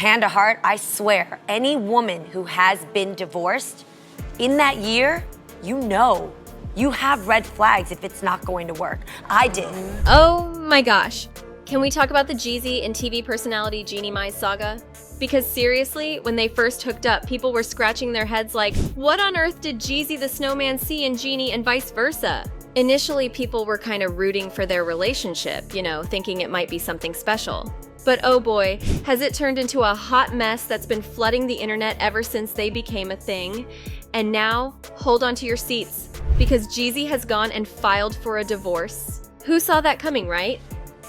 hand to heart, I swear, any woman who has been divorced, in that year, you have red flags if it's not going to work. I did. Oh my gosh. Can we talk about the Jeezy and TV personality Jeannie Mai saga? Because seriously, when they first hooked up, people were scratching their heads like, what on earth did Jeezy the Snowman see in Jeannie and vice versa? Initially, people were kind of rooting for their relationship, thinking it might be something special. But oh boy, has it turned into a hot mess that's been flooding the internet ever since they became a thing. And now, hold on to your seats, because Jeezy has gone and filed for a divorce. Who saw that coming, right?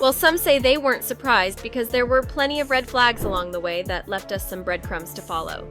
Well, some say they weren't surprised because there were plenty of red flags along the way that left us some breadcrumbs to follow.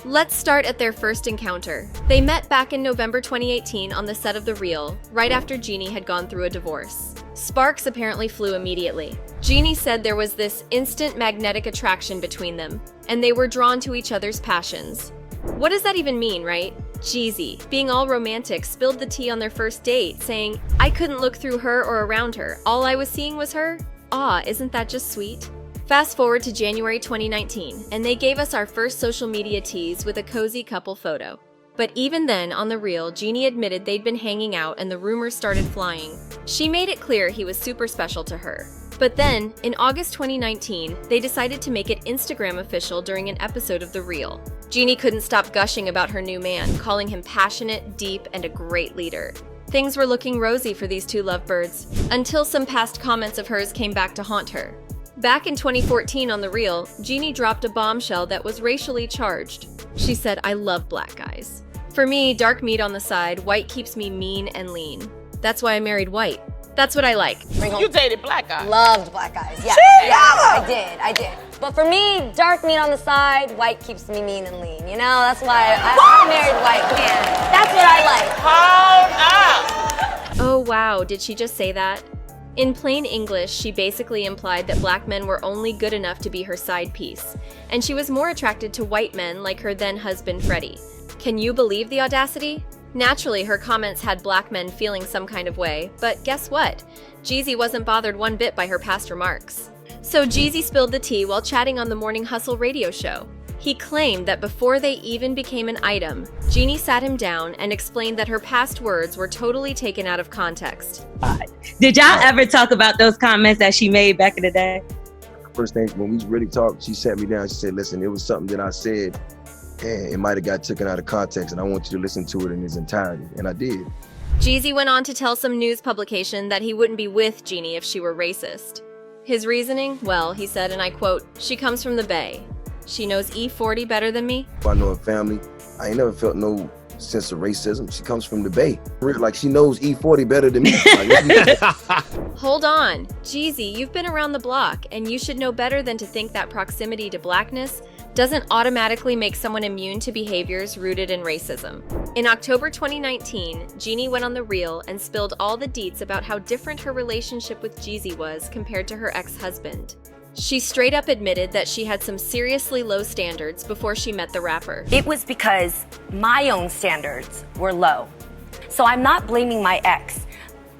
Let's start at their first encounter. They met back in November 2018 on the set of The Real, right after Jeannie had gone through a divorce. Sparks apparently flew immediately. Jeannie said there was this instant magnetic attraction between them, and they were drawn to each other's passions. What does that even mean, right? Jeezy, being all romantic, spilled the tea on their first date, saying, I couldn't look through her or around her. All I was seeing was her. Aw, isn't that just sweet? Fast forward to January 2019, and they gave us our first social media tease with a cozy couple photo. But even then, on The Real, Jeannie admitted they'd been hanging out and the rumors started flying. She made it clear he was super special to her. But then, in August 2019, they decided to make it Instagram official during an episode of The Real. Jeannie couldn't stop gushing about her new man, calling him passionate, deep, and a great leader. Things were looking rosy for these two lovebirds, until some past comments of hers came back to haunt her. Back in 2014 on The Real, Jeannie dropped a bombshell that was racially charged. She said, I love black guys. For me, dark meat on the side, white keeps me mean and lean. That's why I married white. That's what I like. You dated black guys? Loved black guys, yeah. I did. But for me, dark meat on the side, white keeps me mean and lean. That's why I married white man. That's what I like. Hold up! Oh wow, did she just say that? In plain English, she basically implied that black men were only good enough to be her side piece, and she was more attracted to white men like her then husband Freddie. Can you believe the audacity? Naturally, her comments had black men feeling some kind of way, but guess what? Jeezy wasn't bothered one bit by her past remarks. So Jeezy spilled the tea while chatting on the Morning Hustle radio show. He claimed that before they even became an item, Jeannie sat him down and explained that her past words were totally taken out of context. Did y'all ever talk about those comments that she made back in the day? First thing, when we really talked, she sat me down, she said, listen, it was something that I said, and it might have got taken out of context, and I want you to listen to it in its entirety, and I did. Jeezy went on to tell some news publication that he wouldn't be with Jeannie if she were racist. His reasoning? Well, he said, and I quote, she comes from the Bay. She knows E40 better than me. I know her family. I ain't never felt no sense of racism. She comes from the Bay. Like, she knows E40 better than me. Hold on. Jeezy, you've been around the block, and you should know better than to think that proximity to blackness doesn't automatically make someone immune to behaviors rooted in racism. In October 2019, Jeannie went on The Real and spilled all the deets about how different her relationship with Jeezy was compared to her ex-husband. She straight up admitted that she had some seriously low standards before she met the rapper. It was because my own standards were low. So I'm not blaming my ex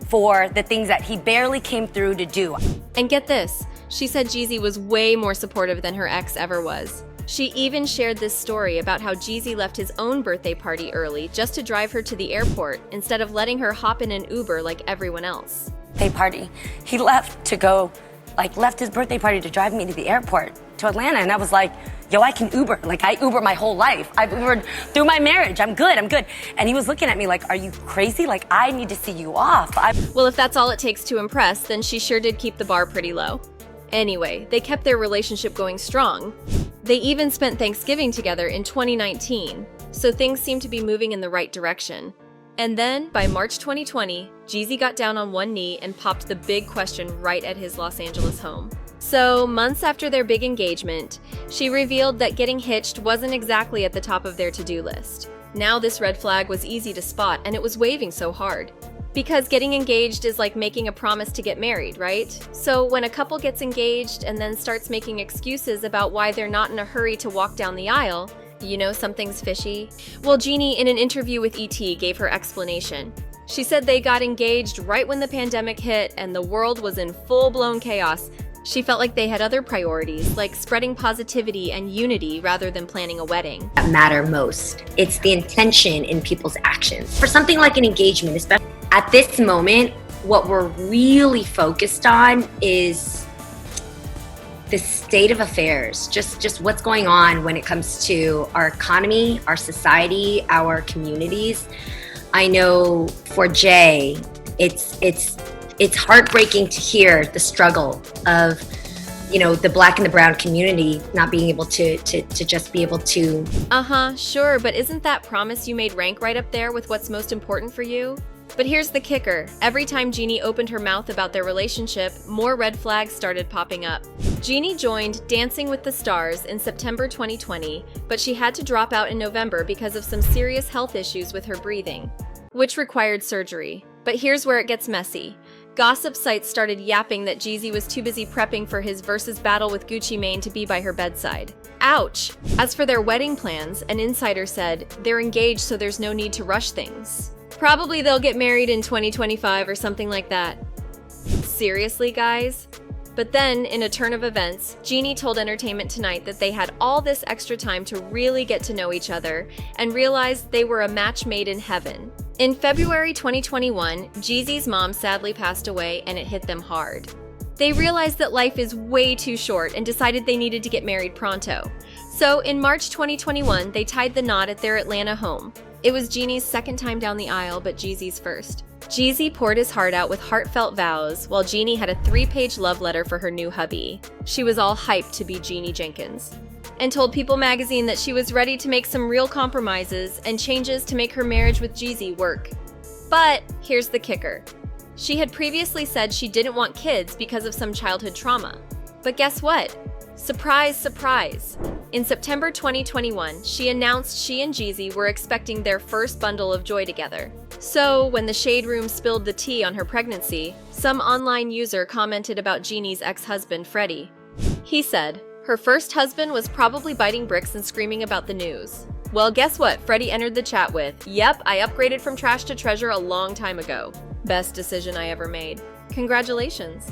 for the things that he barely came through to do. And get this, she said Jeezy was way more supportive than her ex ever was. She even shared this story about how Jeezy left his own birthday party early just to drive her to the airport instead of letting her hop in an Uber like everyone else. Party. He left to go, left his birthday party to drive me to the airport to Atlanta, and I was like, yo, I can Uber. I Uber my whole life. I've Ubered through my marriage. I'm good. And he was looking at me like, are you crazy? I need to see you off. Well, if that's all it takes to impress, then she sure did keep the bar pretty low. Anyway, they kept their relationship going strong. They even spent Thanksgiving together in 2019, so things seemed to be moving in the right direction. And then, by March 2020, Jeezy got down on one knee and popped the big question right at his Los Angeles home. So, months after their big engagement, she revealed that getting hitched wasn't exactly at the top of their to-do list. Now this red flag was easy to spot, and it was waving so hard. Because getting engaged is like making a promise to get married, right? So when a couple gets engaged and then starts making excuses about why they're not in a hurry to walk down the aisle, you know something's fishy? Well, Jeannie, in an interview with ET, gave her explanation. She said they got engaged right when the pandemic hit and the world was in full-blown chaos. She felt like they had other priorities, like spreading positivity and unity rather than planning a wedding. That matter most. It's the intention in people's actions. For something like an engagement, especially at this moment, what we're really focused on is the state of affairs, just what's going on when it comes to our economy, our society, our communities. I know for Jay, it's heartbreaking to hear the struggle of, you know, the Black and the brown community not being able to just be able to. Sure, but isn't that promise you made rank right up there with what's most important for you? But here's the kicker. Every time Jeannie opened her mouth about their relationship, more red flags started popping up. Jeannie joined Dancing with the Stars in September 2020, but she had to drop out in November because of some serious health issues with her breathing, which required surgery. But here's where it gets messy. Gossip sites started yapping that Jeezy was too busy prepping for his versus battle with Gucci Mane to be by her bedside. Ouch! As for their wedding plans, an insider said, they're engaged so there's no need to rush things. Probably they'll get married in 2025 or something like that. Seriously, guys? But then, in a turn of events, Jeannie told Entertainment Tonight that they had all this extra time to really get to know each other and realized they were a match made in heaven. In February 2021, Jeezy's mom sadly passed away and it hit them hard. They realized that life is way too short and decided they needed to get married pronto. So in March 2021, they tied the knot at their Atlanta home. It was Jeannie's second time down the aisle, but Jeezy's first. Jeezy poured his heart out with heartfelt vows, while Jeannie had a 3-page love letter for her new hubby. She was all hyped to be Jeannie Jenkins, and told People magazine that she was ready to make some real compromises and changes to make her marriage with Jeezy work. But here's the kicker. She had previously said she didn't want kids because of some childhood trauma. But guess what? Surprise, surprise. In September 2021, she announced she and Jeezy were expecting their first bundle of joy together. So, when the Shade Room spilled the tea on her pregnancy, some online user commented about Jeannie's ex-husband, Freddie. He said, her first husband was probably biting bricks and screaming about the news. Well, guess what? Freddie entered the chat with, yep, I upgraded from trash to treasure a long time ago. Best decision I ever made. Congratulations.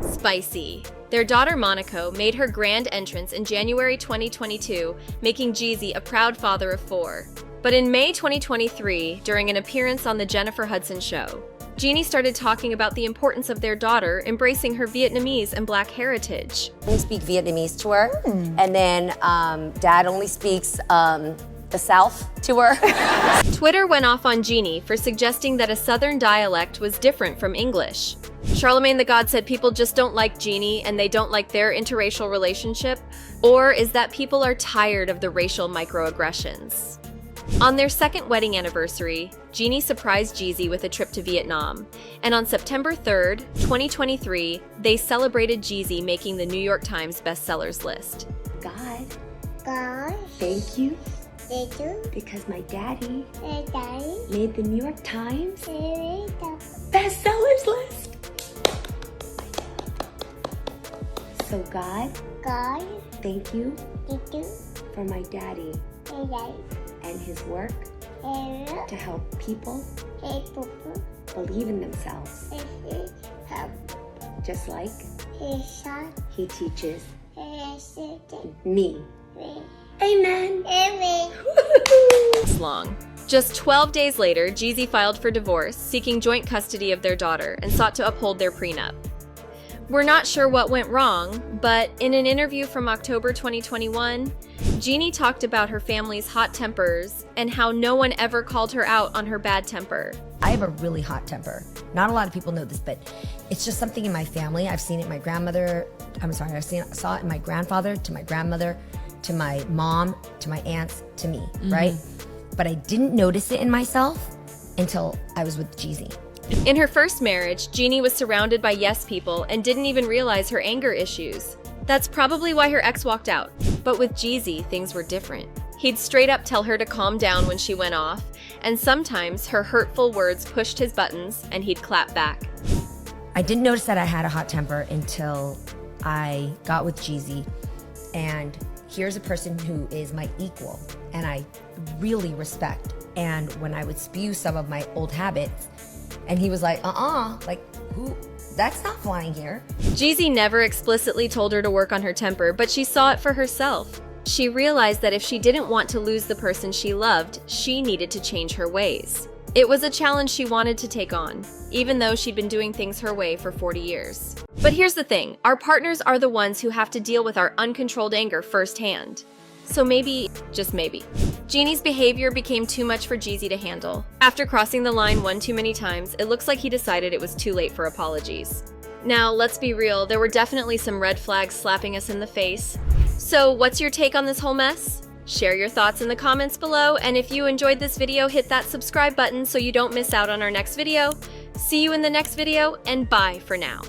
Spicy. Their daughter Monaco made her grand entrance in January 2022, making Jeezy a proud father of 4. But in May 2023, during an appearance on The Jennifer Hudson Show, Jeannie started talking about the importance of their daughter embracing her Vietnamese and Black heritage. We speak Vietnamese to her, and then Dad only speaks the South to her. Twitter went off on Jeannie for suggesting that a Southern dialect was different from English. Charlemagne the God said people just don't like Jeannie and they don't like their interracial relationship, or is that people are tired of the racial microaggressions? On their second wedding anniversary, Jeannie surprised Jeezy with a trip to Vietnam, and on September 3rd, 2023, they celebrated Jeezy making the New York Times bestsellers list. God, God, thank you, thank you, because my daddy Daddy, made the New York Times Daddy, bestsellers list. So God, God, thank you thank you, for my daddy Daddy, and his work and to help people people, believe in themselves, help just like his son, he teaches his me. me, Amen. me. Long. Just 12 days later, Jeezy filed for divorce, seeking joint custody of their daughter, and sought to uphold their prenup. We're not sure what went wrong, but in an interview from October 2021, Jeannie talked about her family's hot tempers and how no one ever called her out on her bad temper. I have a really hot temper. Not a lot of people know this, but it's just something in my family. I've seen it in my grandmother. Saw it in my grandfather, to my grandmother, to my mom, to my aunts, to me, right? But I didn't notice it in myself until I was with Jeezy. In her first marriage, Jeannie was surrounded by yes people and didn't even realize her anger issues. That's probably why her ex walked out. But with Jeezy, things were different. He'd straight up tell her to calm down when she went off, and sometimes her hurtful words pushed his buttons and he'd clap back. I didn't notice that I had a hot temper until I got with Jeezy, and here's a person who is my equal and I really respect. And when I would spew some of my old habits, and he was like, like, That's not flying here. Jeezy never explicitly told her to work on her temper, but she saw it for herself. She realized that if she didn't want to lose the person she loved, she needed to change her ways. It was a challenge she wanted to take on, even though she'd been doing things her way for 40 years. But here's the thing, our partners are the ones who have to deal with our uncontrolled anger firsthand. So maybe, just maybe, Jeannie's behavior became too much for Jeezy to handle. After crossing the line one too many times, it looks like he decided it was too late for apologies. Now, let's be real, there were definitely some red flags slapping us in the face. So what's your take on this whole mess? Share your thoughts in the comments below, and if you enjoyed this video, hit that subscribe button so you don't miss out on our next video. See you in the next video, and bye for now.